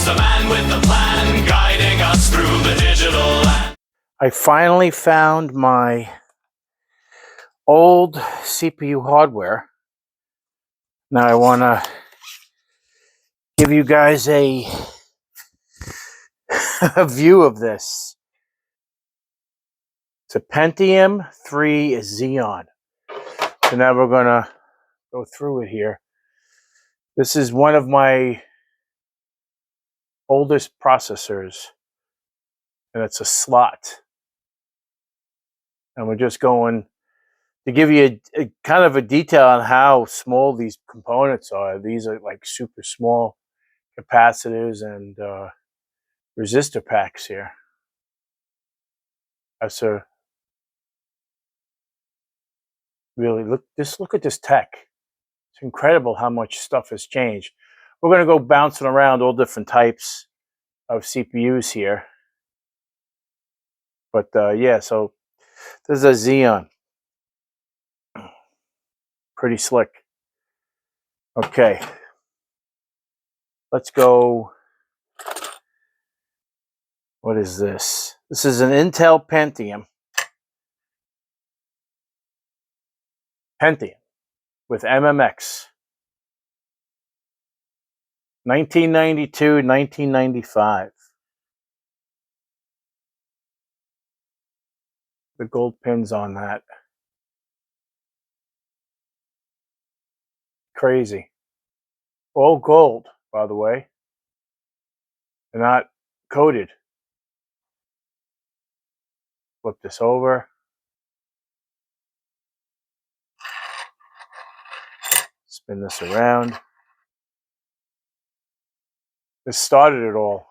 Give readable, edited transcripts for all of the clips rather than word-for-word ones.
He's the man with the plan, guiding us through the digital land. I finally found my old CPU hardware. Now I want to give you guys a view of this. It's a Pentium 3 Xeon. So now we're going to go through it here. This is one of my oldest processors, and it's a slot. And we're just going to give you a kind of a detail on how small these components are. These are like super small capacitors and resistor packs here. That's a really look at this tech. It's incredible how much stuff has changed. We're going to go bouncing around all different types of CPUs here. But yeah, so this is a Xeon. Pretty slick. Okay. Let's go. What is this? This is an Intel Pentium. With MMX. 1992, 1995. The gold pins on that. Crazy. All gold, by the way. They're not coated. Flip this over. Spin this around. This started it all.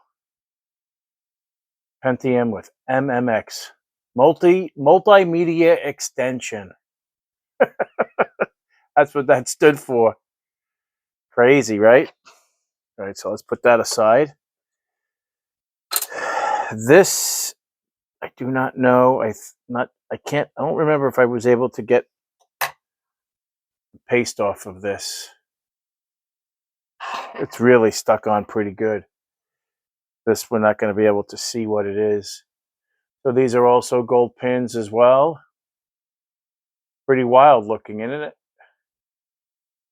Pentium with MMX. Multimedia extension. That's what that stood for. Crazy, right? All right, so let's put that aside. This, I do not know. I don't remember if I was able to get the paste off of this. It's really stuck on pretty good. This, we're not going to be able to see what it is. So these are also gold pins as well. Pretty wild looking, isn't it?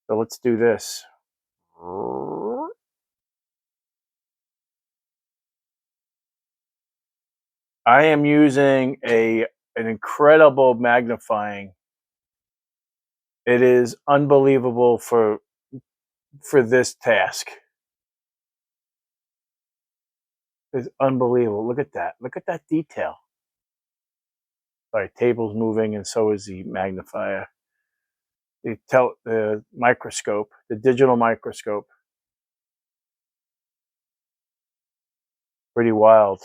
So let's do this. I am using an incredible magnifying. It is unbelievable for this task. It's unbelievable. Look at that. Look at that detail. Sorry, table's moving, and so is the magnifier. The microscope, the digital microscope. Pretty wild.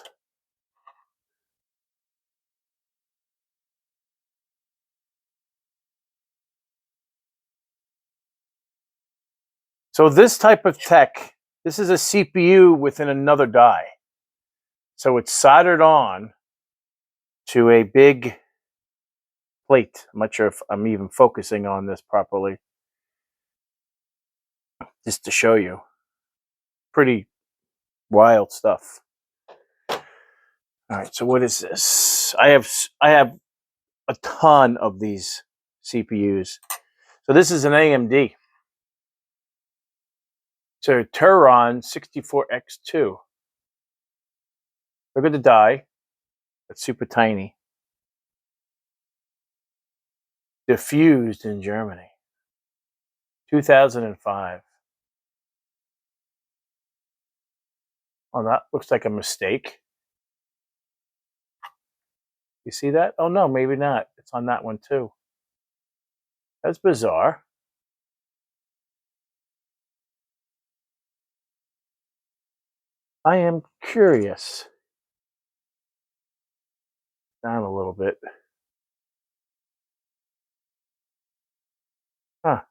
So this type of tech, this is a CPU within another die. So it's soldered on to a big plate. I'm not sure if I'm even focusing on this properly. Just to show you. Pretty wild stuff. All right, so what is this? I have a ton of these CPUs. So this is an AMD. It's a Turon 64X2. Look at the die. It's super tiny. Diffused in Germany. 2005. Oh, that looks like a mistake. You see that? Oh, no, maybe not. It's on that one, too. That's bizarre. I am curious. Down a little bit. Huh.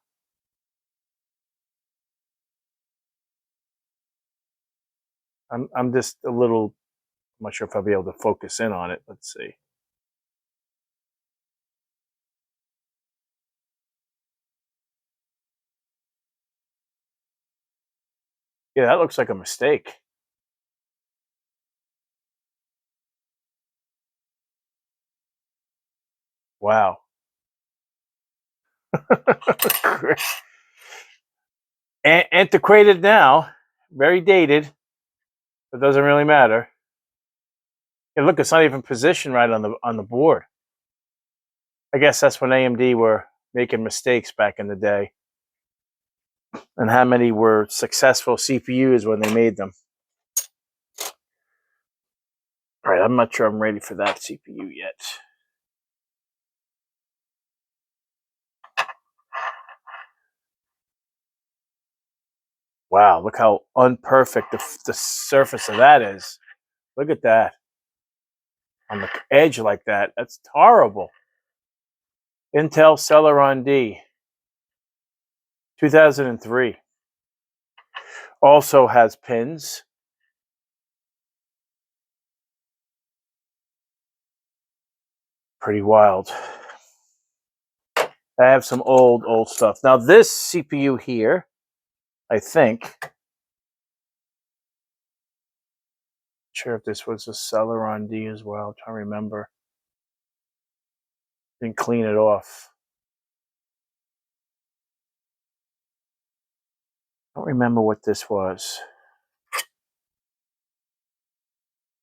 I'm just a little, I'm not sure if I'll be able to focus in on it. Let's see. Yeah, that looks like a mistake. Wow. Antiquated now, very dated. It doesn't really matter. And look, it's not even positioned right on the board. I guess that's when AMD were making mistakes back in the day, and how many were successful CPUs when they made them. All right, I'm not sure I'm ready for that CPU yet. Wow, look how unperfect the surface of that is. Look at that. On the edge like that. That's horrible. Intel Celeron D, 2003. Also has pins. Pretty wild. I have some old stuff. Now this CPU here, I think, sure if this was a Celeron D as well. I'm trying to remember. Didn't clean it off. I don't remember what this was.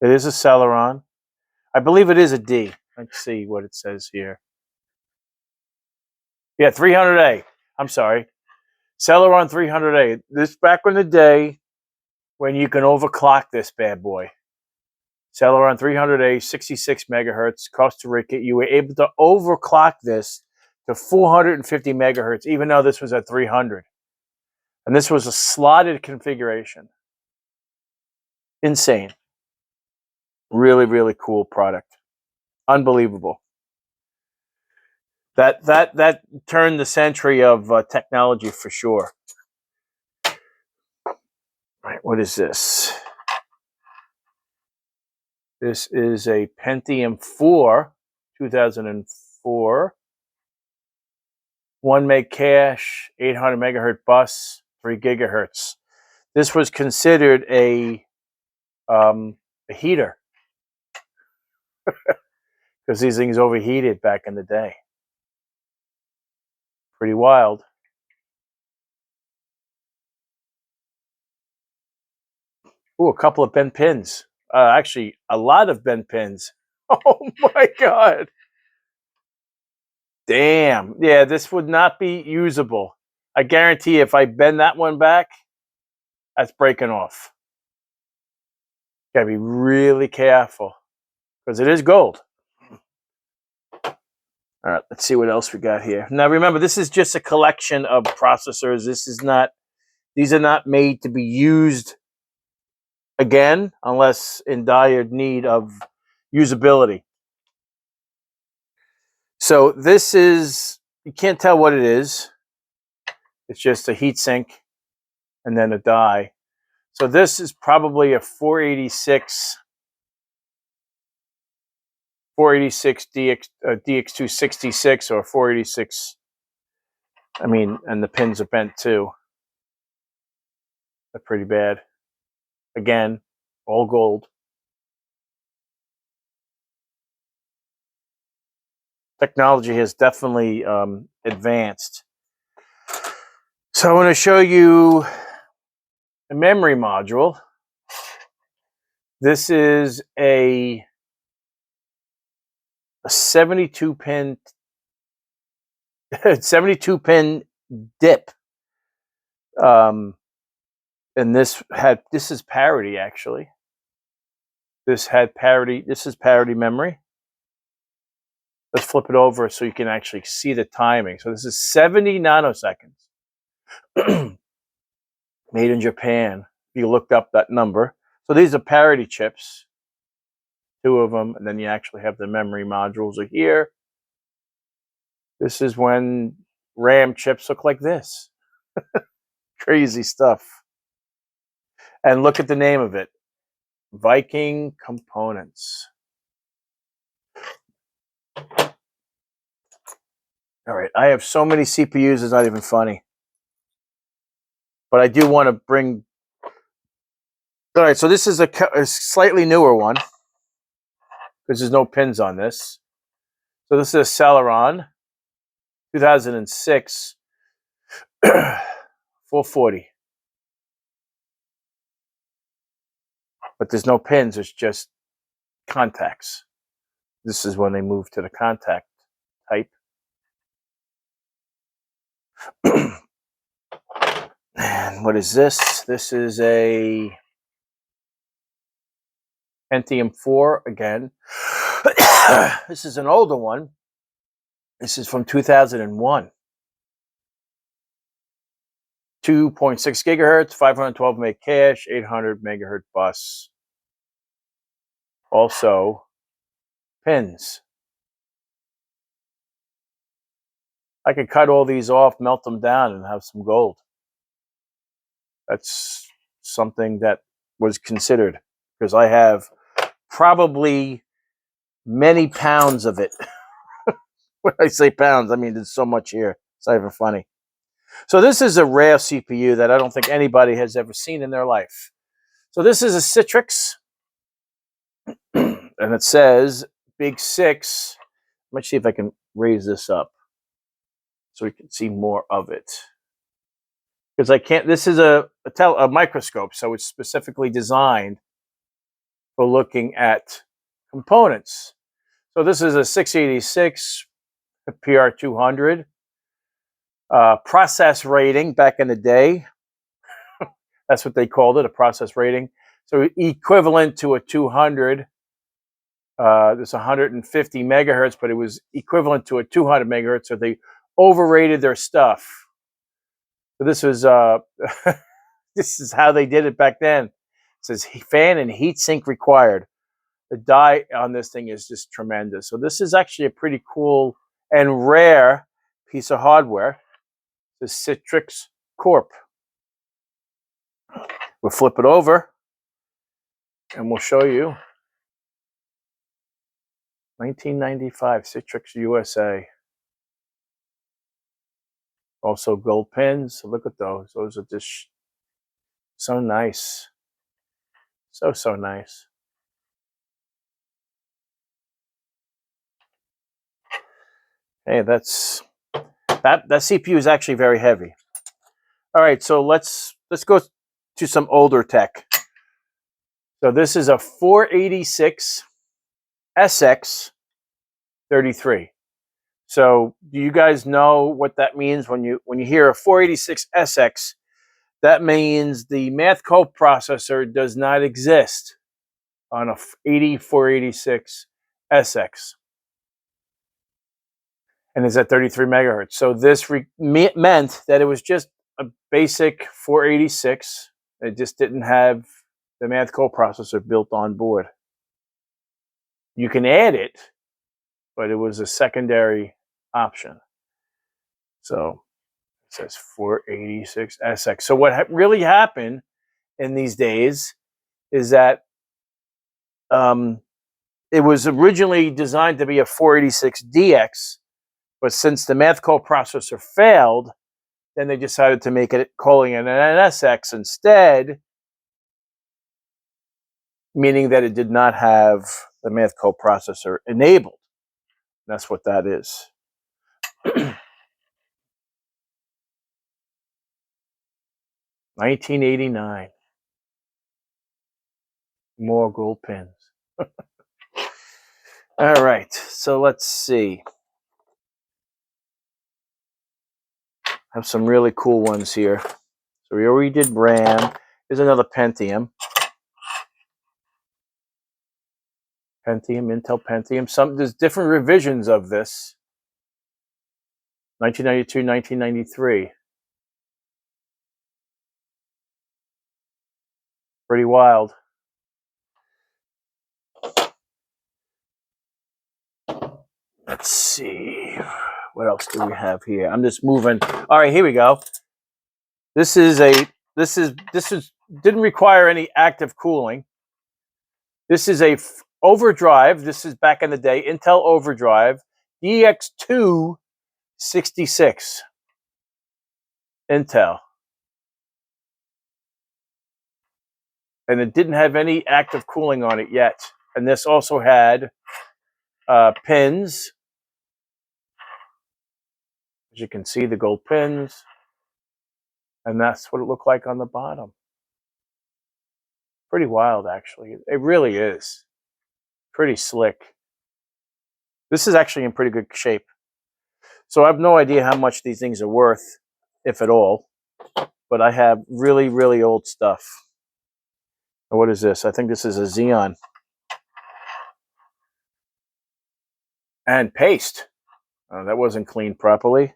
It is a Celeron. I believe it is a D. Let's see what it says here. Yeah, 300A. I'm sorry. Celeron 300A. This back in the day when you can overclock this bad boy. Celeron 300A, 66 megahertz, Costa Rica. You were able to overclock this to 450 megahertz, even though this was at 300. And this was a slotted configuration. Insane. Really, really cool product. Unbelievable. That turned the century of technology for sure. All right, what is this? This is a Pentium 4, 2004. 1 meg cache, 800 megahertz bus, 3 gigahertz. This was considered a heater because these things overheated back in the day. Pretty wild. Ooh, a couple of bent pins. Actually, a lot of bent pins. Oh my God. Damn. Yeah, this would not be usable. I guarantee if I bend that one back, that's breaking off. Gotta be really careful because it is gold. All right, let's see what else we got here. Now, remember, this is just a collection of processors. These are not made to be used again unless in dire need of usability. So this is, you can't tell what it is. It's just a heat sink and then a die. So this is probably a 486 DX266 or 486. I mean, and the pins are bent too. They're pretty bad. Again, all gold. Technology has definitely advanced. So I want to show you a memory module. This is a 72 pin 72 pin dip. And this is parity actually. This is parity memory. Let's flip it over so you can actually see the timing. So this is 70 nanoseconds. Made in Japan. You looked up that number. So these are parity chips. 2 of them, and then you actually have the memory modules are here. This is when RAM chips look like this. Crazy stuff. And look at the name of it. Viking Components. All right, I have so many CPUs, it's not even funny. But I do want to bring... All right, so this is a slightly newer one because there's no pins on this. So this is a Celeron, 2006, 440. But there's no pins, it's just contacts. This is when they moved to the contact type. And what is this? This is a Pentium 4 again. This is an older one. This is from 2001. 2.6 gigahertz, 512 meg cache, 800 megahertz bus. Also, pins. I could cut all these off, melt them down, and have some gold. That's something that was considered, because I have probably many pounds of it. When I say pounds, I mean there's so much here. It's not even funny. So this is a rare CPU that I don't think anybody has ever seen in their life. So this is a Citrix, and it says Big 6. Let's see if I can raise this up so we can see more of it. Because I can't, this is a microscope, so it's specifically designed for looking at components. So this is a 686 PR200. Process rating back in the day. That's what they called it, a process rating. So equivalent to a 200. There's 150 megahertz, but it was equivalent to a 200 megahertz. So they overrated their stuff. So this was this is how they did it back then. It says fan and heat sink required. The die on this thing is just tremendous. So this is actually a pretty cool and rare piece of hardware. The Citrix Corp. We'll flip it over and we'll show you 1995 Citrix USA. Also gold pins. So look at those. Those are just so nice. So nice. Hey, that CPU is actually very heavy. All right, so let's go to some older tech. So this is a 486 SX33. So do you guys know what that means when you hear a 486 SX? That means the math coprocessor does not exist on a 486 SX. And is at 33 megahertz. So this meant that it was just a basic 486. It just didn't have the math coprocessor built on board. You can add it, but it was a secondary option. So it says 486 SX. So what really happened in these days is that it was originally designed to be a 486 DX, but since the math coprocessor failed, then they decided to make it, calling it an NSX instead, meaning that it did not have the math coprocessor enabled. That's what that is. 1989. More gold pins. All right, so let's see. Have some really cool ones here. So we already did RAM. Here's another Pentium. Intel Pentium. There's different revisions of this. 1992, 1993. Pretty wild. Let's see. What else do we have here? I'm just moving. All right, here we go. This didn't require any active cooling. This is a overdrive. This is back in the day, Intel Overdrive DX266. Intel. And it didn't have any active cooling on it yet. And this also had pins As you can see, the gold pins, and that's what it looked like on the bottom. Pretty wild, actually. It really is. Pretty slick. This is actually in pretty good shape. So I have no idea how much these things are worth, if at all. But I have really, really old stuff. What is this? I think this is a Xeon. And paste. That wasn't cleaned properly.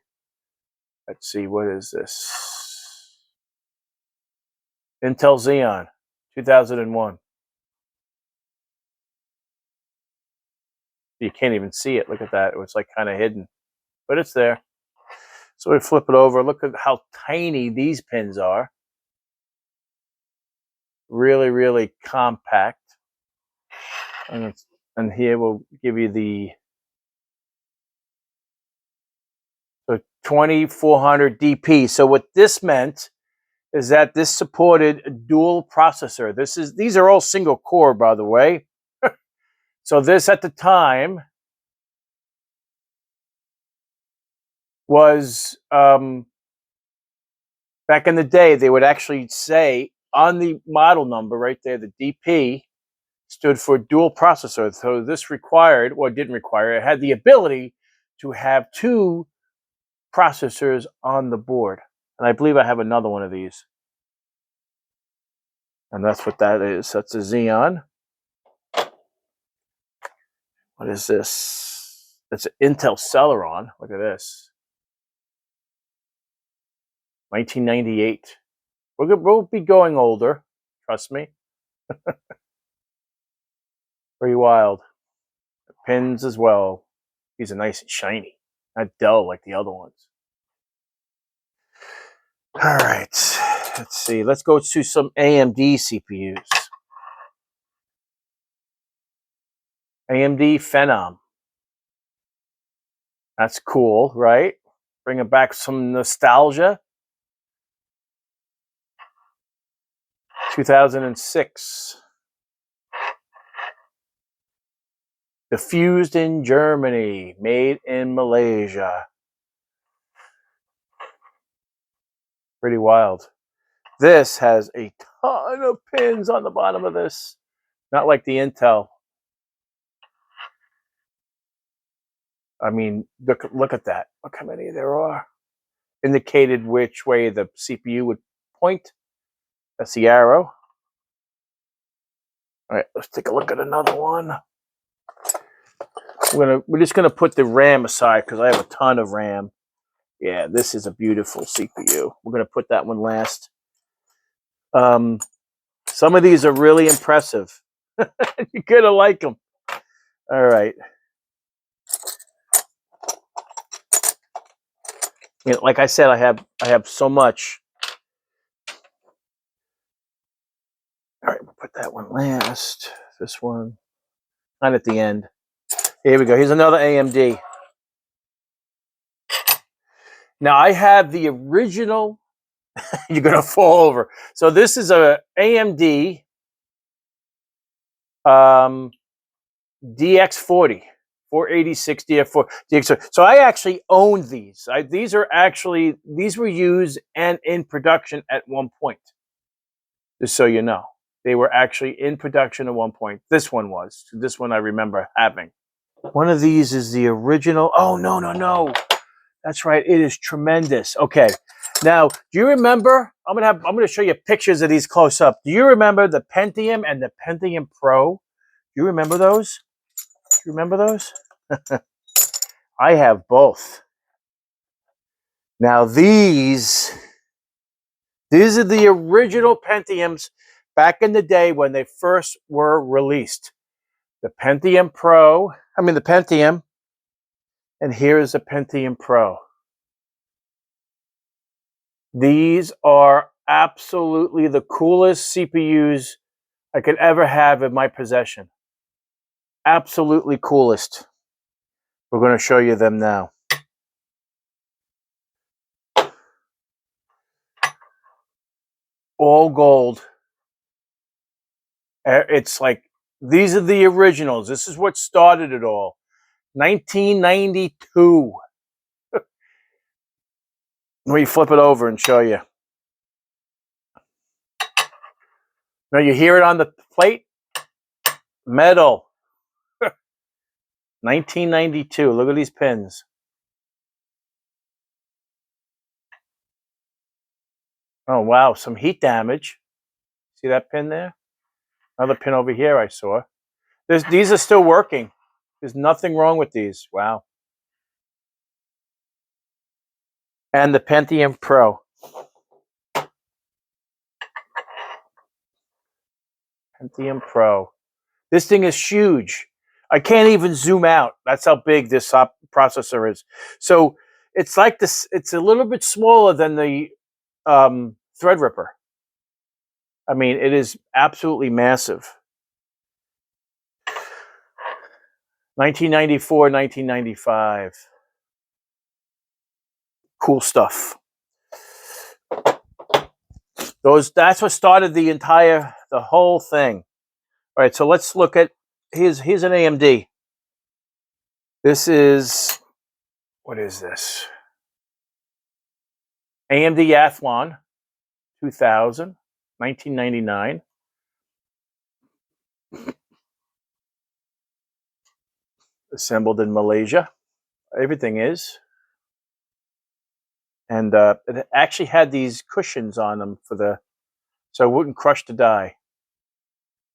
Let's see, what is this? Intel Xeon, 2001. You can't even see it. Look at that. It was like kind of hidden. But it's there. So we flip it over. Look at how tiny these pins are. Really, really compact. And here we'll give you the 2400 DP. So what this meant is that this supported a dual processor. These are all single core, by the way. So this at the time was back in the day, they would actually say on the model number right there, the DP stood for dual processor. So this required, or didn't require, it had the ability to have two processors on the board. And I believe I have another one of these. And that's what that is. That's a Xeon. What is this? It's an Intel Celeron. Look at this. 1998. We'll be going older. Trust me. Pretty wild. The pins as well. These are nice and shiny. Not dull like the other ones. All right. Let's see. Let's go to some AMD CPUs. AMD Phenom. That's cool, right? Bringing back some nostalgia. 2006. Diffused in Germany, made in Malaysia. Pretty wild. This has a ton of pins on the bottom of this. Not like the Intel. I mean, look at that. Look how many there are. Indicated which way the CPU would point. That's the arrow. All right, let's take a look at another one. We're just gonna put the RAM aside because I have a ton of RAM. Yeah, this is a beautiful CPU. We're gonna put that one last. Some of these are really impressive. You're gonna like them. All right. You know, like I said, I have so much. All right, we'll put that one last. This one, not at the end. Here we go. Here's another AMD. Now I have the original. You're gonna fall over. So this is a AMD DX40, 486 DF4 DX40. So I actually owned these. These were used and in production at one point. Just so you know, they were actually in production at one point. This one was. This one I remember having. One of these is the original. Oh no. That's right. It is tremendous. Okay. Now, do you remember? I'm gonna show you pictures of these close up. Do you remember the Pentium and the Pentium Pro? Do you remember those? Do you remember those? I have both. Now these are the original Pentiums back in the day when they first were released. The Pentium Pro, the Pentium, and here is the Pentium Pro. These are absolutely the coolest CPUs I could ever have in my possession. Absolutely coolest. We're going to show you them now. All gold. It's like, these are the originals. This is what started it all. 1992. Let me flip it over and show you. Now you hear it on the plate? Metal. 1992. Look at these pins. Oh, wow. Some heat damage. See that pin there? Another pin over here I saw. These are still working. There's nothing wrong with these. Wow. And the Pentium Pro. Pentium Pro. This thing is huge. I can't even zoom out. That's how big this processor is. So it's like this. It's a little bit smaller than the Threadripper. I mean, it is absolutely massive. 1994, 1995. Cool stuff. That's what started the whole thing. All right, so let's look at here's an AMD. This is, what is this? AMD Athlon 2000, 1999. Assembled in Malaysia. Everything is. And it actually had these cushions on them so it wouldn't crush the die.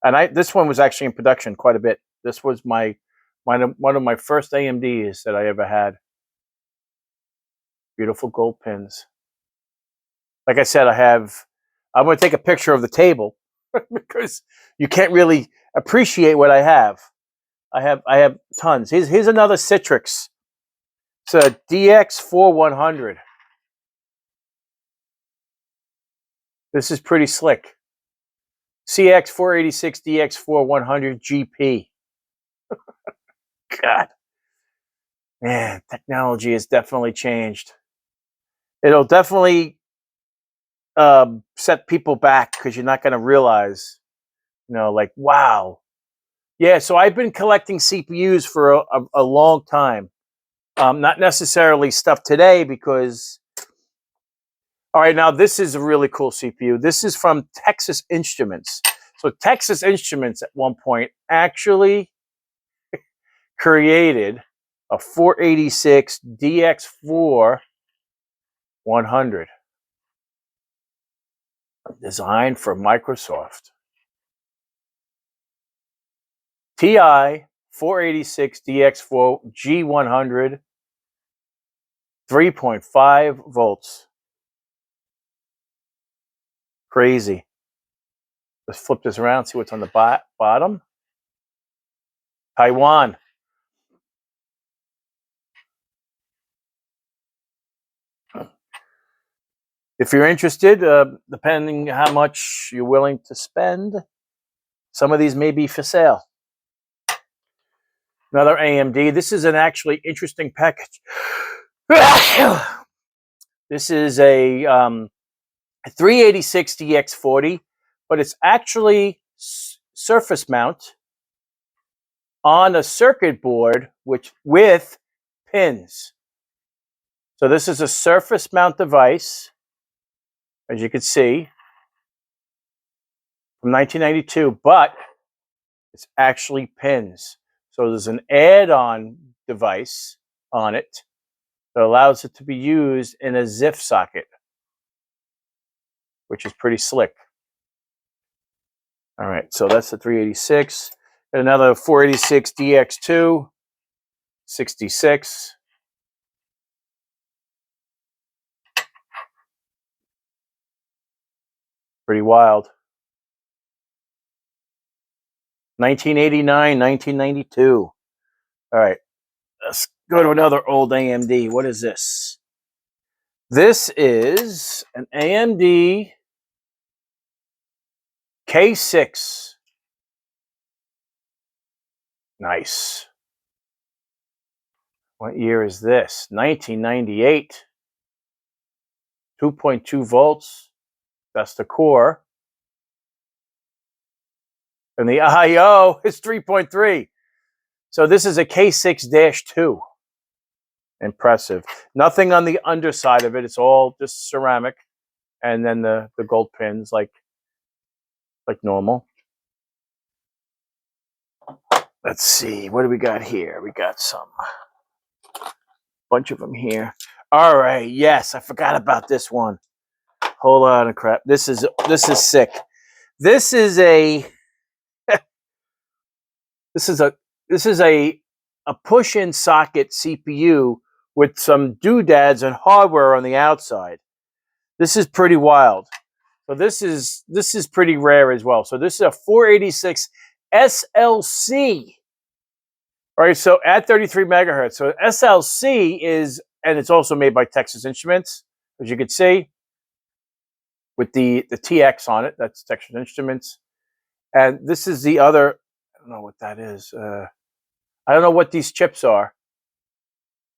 And this one was actually in production quite a bit. This was one of my first AMDs that I ever had. Beautiful gold pins. Like I said, I'm going to take a picture of the table because you can't really appreciate what I have. I have tons. Here's another Citrix. It's a DX4100. This is pretty slick. CX486 DX4100 GP. God. Man, technology has definitely changed. It'll definitely set people back because you're not going to realize, like, wow. Yeah, so I've been collecting CPUs for a long time. Not necessarily stuff today because, all right, now this is a really cool CPU. This is from Texas Instruments. So Texas Instruments at one point actually created a 486 DX4 100 designed for Microsoft. TI 486 DX4 G100, 3.5 volts. Crazy. Let's flip this around, see what's on the bottom. Taiwan. If you're interested, depending how much you're willing to spend, some of these may be for sale. Another AMD. This is an actually interesting package. This is a 386 DX40, but it's actually surface mount on a circuit board with pins. So this is a surface mount device, as you can see, from 1992, but it's actually pins. So there's an add-on device on it that allows it to be used in a ZIF socket, which is pretty slick. All right, so that's the 386. And another 486 DX2, 66. Pretty wild. 1989, 1992. All right, let's go to another old AMD. What is this? This is an AMD K6. Nice. What year is this? 1998. 2.2 volts. That's the core. And the I/O is 3.3. So this is a K6-2. Impressive. Nothing on the underside of it. It's all just ceramic. And then the gold pins like normal. Let's see. What do we got here? We got some bunch of them here. All right. Yes, I forgot about this one. Whole lot of crap. This is sick. This is a this is a push-in socket CPU with some doodads and hardware on the outside. This is pretty wild. So this is pretty rare as well. So this is a 486 SLC. All right, so at 33 megahertz. So SLC is, and it's also made by Texas Instruments, as you can see, with the TX on it. That's Texas Instruments. And this is the other, I don't know what that is. I don't know what these chips are,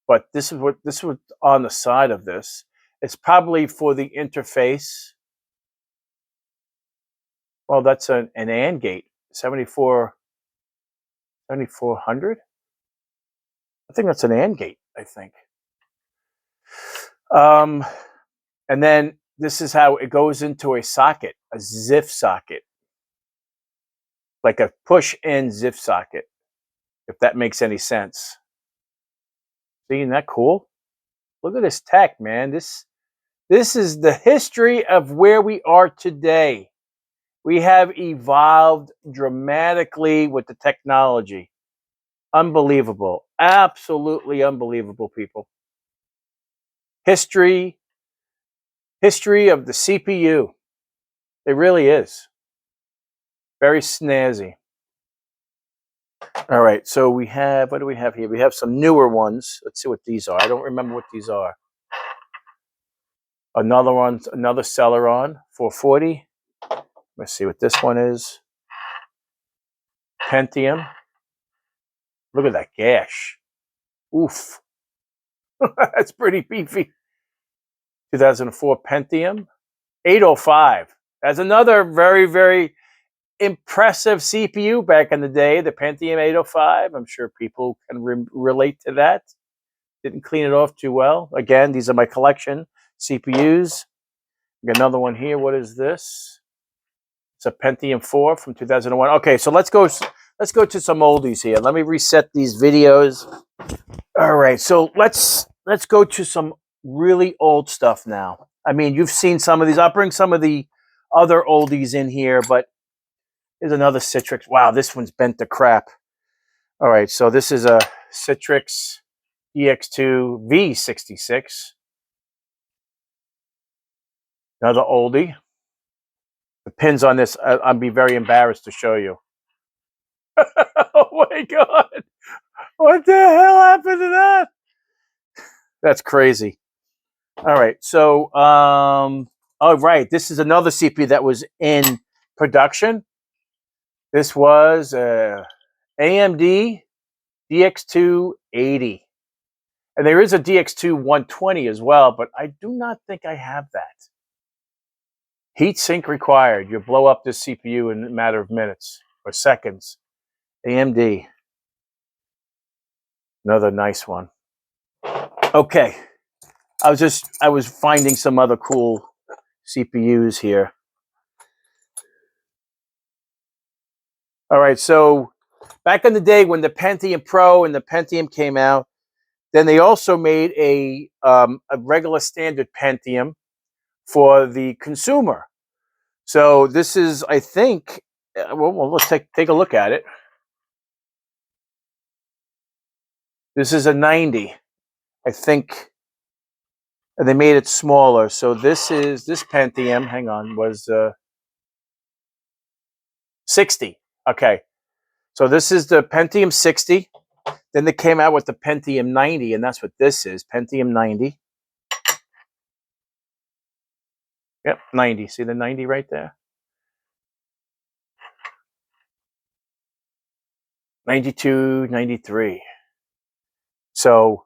but this is what on the side of this. It's probably for the interface. Well, that's an AND gate, 7400. I think that's an AND gate, I think. And then this is how it goes into a socket, a ZIF socket, like a push-in ZIF socket, if that makes any sense. See, isn't that cool? Look at this tech, man. This is the history of where we are today. We have evolved dramatically with the technology. Unbelievable. Absolutely unbelievable, people. History of the CPU. It really is. Very snazzy. All right, so we have, what do we have here? We have some newer ones. Let's see what these are. I don't remember what these are. Another one, another Celeron, 440. Let's see what this one is. Pentium. Look at that gash. Oof. That's pretty beefy. 2004 Pentium. 805. That's another very, very impressive CPU back in the day, the Pentium 805. I'm sure people can relate to that. Didn't clean it off too well. Again, these are my collection CPUs. Got another one here. What is this? It's a Pentium 4 from 2001. Okay, so let's go to some oldies here. Let me reset these videos. All right, so let's go to some really old stuff now. I mean, you've seen some of these. I'll bring some of the other oldies in here, but here's another Citrix. Wow, this one's bent to crap. All right, so this is a Citrix EX2 V66. Another oldie. The pins on this, I'd be very embarrassed to show you. Oh my God. What the hell happened to that? That's crazy. All right, so, oh, right. This is another CPU that was in production. This was AMD DX280. And there is a DX2 120 as well, but I do not think I have that. Heat sink required. You blow up this CPU in a matter of minutes or seconds. AMD. Another nice one. Okay. I was finding some other cool CPUs here. All right, so back in the day when the Pentium Pro and the Pentium came out, then they also made a regular standard Pentium for the consumer. So this is, I think, well let's take a look at it. This is a 90, I think. And they made it smaller. So this Pentium, hang on, was 60. Okay. So this is the Pentium 60. Then they came out with the Pentium 90, and that's what this is, Pentium 90. Yep, 90. See the 90 right there? 92, 93. So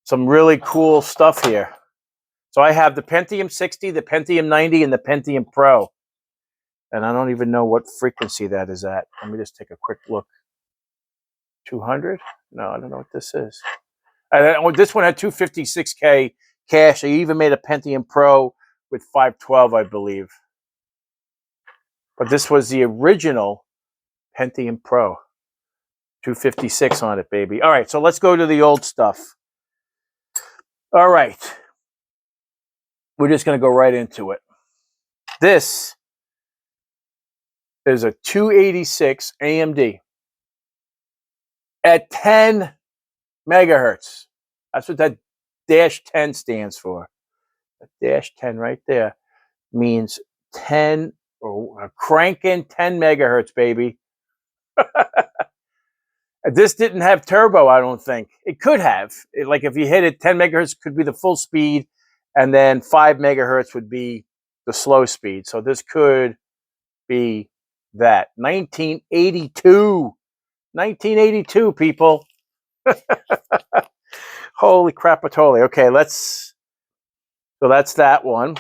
some really cool stuff here. So I have the Pentium 60, the Pentium 90, and the Pentium Pro. And I don't even know what frequency that is at. Let me just take a quick look. 200? No, I don't know what this is. And this one had 256K cache. They even made a Pentium Pro with 512, I believe. But this was the original Pentium Pro. 256 on it, baby. All right, so let's go to the old stuff. All right. We're just going to go right into it. This is a 286 AMD at 10 megahertz. That's what that -10 stands for. The -10 right there means 10, or cranking 10 megahertz, baby. This didn't have turbo, I don't think. It could have. Like if you hit it, 10 megahertz could be the full speed, and then 5 megahertz would be the slow speed. So this could be that. 1982. 1982, people. Holy crapatoli. Okay, so that's that one.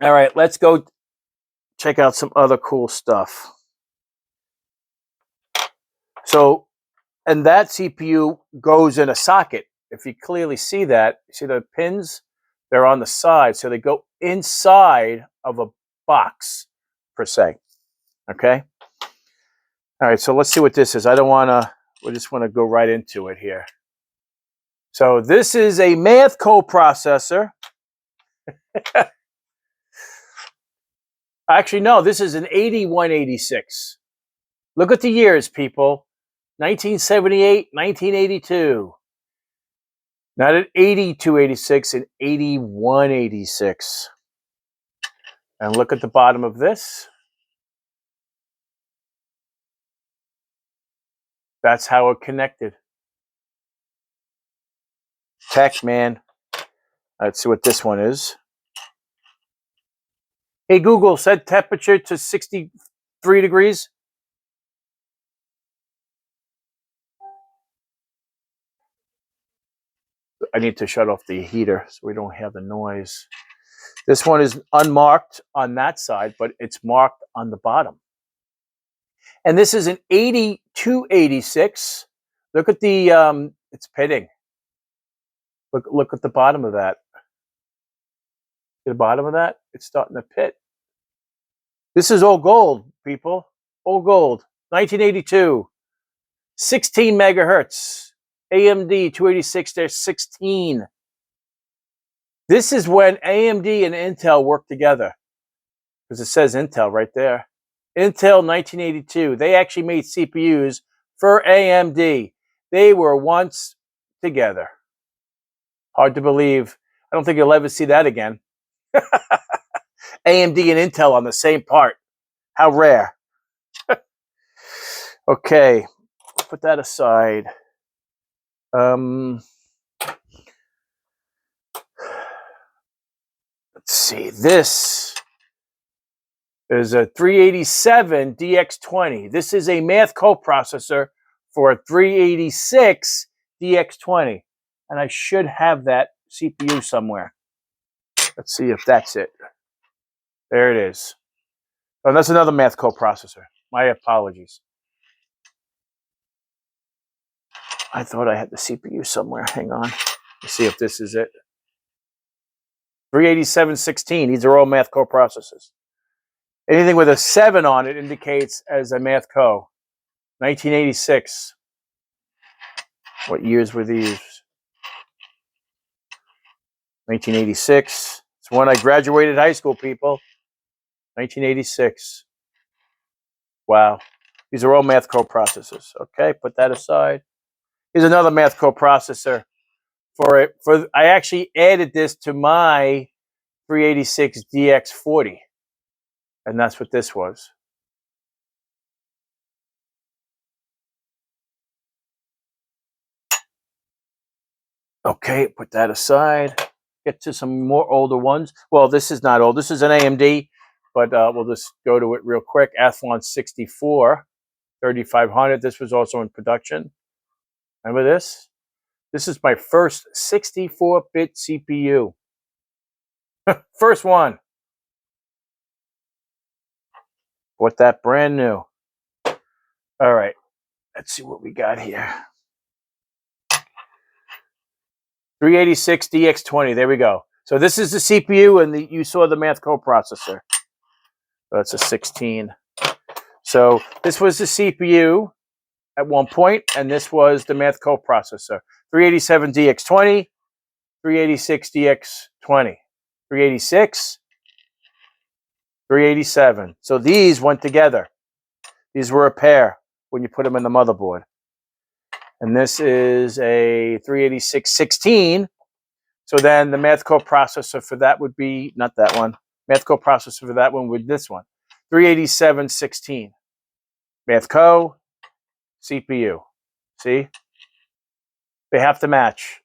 All right, let's go check out some other cool stuff. So, and that CPU goes in a socket. If you clearly see that, see the pins? They're on the side, so they go inside of a box, per se. Okay? All right, so let's see what this is. We just want to go right into it here. So this is a math coprocessor. Actually, no, this is an 8186. Look at the years, people. 1978, 1982. Not an 8286, an 8186. And look at the bottom of this. That's how it connected. Tech, man. Let's see what this one is. Hey, Google, set temperature to 63 degrees. I need to shut off the heater so we don't have the noise. This one is unmarked on that side, but it's marked on the bottom. And this is an 8286. Look at the, it's pitting. Look at the bottom of that. The bottom of that, it's starting to pit. This is old gold, people. Old gold. 1982. 16 megahertz. AMD 286-16. This is when AMD and Intel worked together. Because it says Intel right there. Intel 1982. They actually made CPUs for AMD. They were once together. Hard to believe. I don't think you'll ever see that again. AMD and Intel on the same part. How rare. Okay, put that aside. Let's see. This is a 387 DX20. This is a math coprocessor for a 386 DX20. And I should have that CPU somewhere. Let's see if that's it. There it is. Oh, that's another math coprocessor. My apologies. I thought I had the CPU somewhere. Hang on. Let's see if this is it. 387-16. These are all math coprocessors. Anything with a 7 on it indicates as a math co. 1986. What years were these? 1986. It's when I graduated high school, people. 1986. Wow. These are all math coprocessors. Okay, put that aside. Here's another math coprocessor for it. I actually added this to my 386 DX40. And that's what this was. Okay, put that aside. Get to some more older ones. Well, this is not old. This is an AMD, but we'll just go to it real quick. Athlon 64, 3500. This was also in production. Remember this? This is my first 64-bit CPU. First one. Bought that brand new. All right. Let's see what we got here. 386 DX20. There we go. So this is the CPU, and you saw the math coprocessor. That's a 16. So this was the CPU at one point, and this was the math coprocessor. 387 DX20, 386 DX20, 386, 387. So these went together. These were a pair when you put them in the motherboard. And this is a 386-16. So then the math coprocessor for that would be, not that one, math coprocessor for that one would this one, 387-16. Math co, CPU. See? They have to match.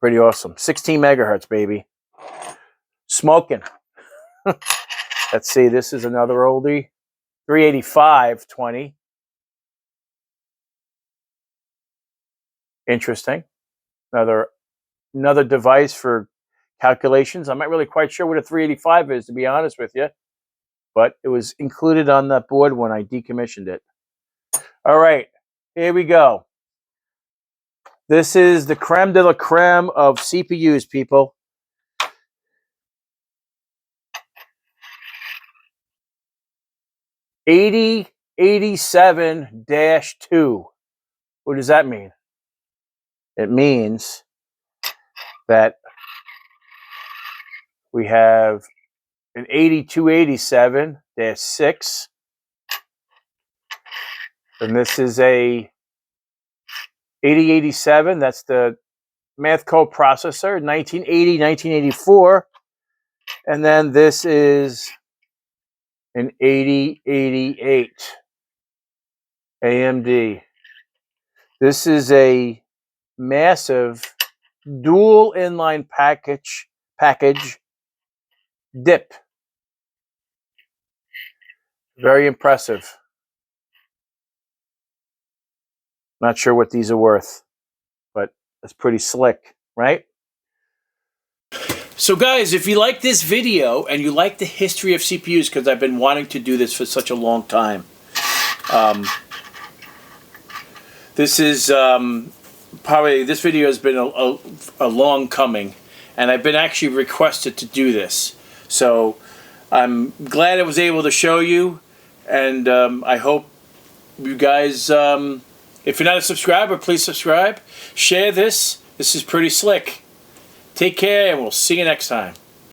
Pretty awesome. 16 megahertz, baby. Smoking. Let's see, this is another oldie. 385-20. Interesting. Another device for calculations. I'm not really quite sure what a 385 is, to be honest with you. But it was included on that board when I decommissioned it. All right, here we go. This is the creme de la creme of CPUs, people. $8087-2. What does that mean? It means that we have an 8287-6. And this is a 8087. That's the math coprocessor, 1980, 1984. And then this is an 8088 AMD. This is a massive dual inline package DIP. Very impressive. Not sure what these are worth, but it's pretty slick, right? So guys, if you like this video and you like the history of CPUs, because I've been wanting to do this for such a long time, this is probably, this video has been a long coming, and I've been actually requested to do this. So I'm glad I was able to show you, and I hope you guys, if you're not a subscriber, please subscribe. Share this. This is pretty slick. Take care, and we'll see you next time.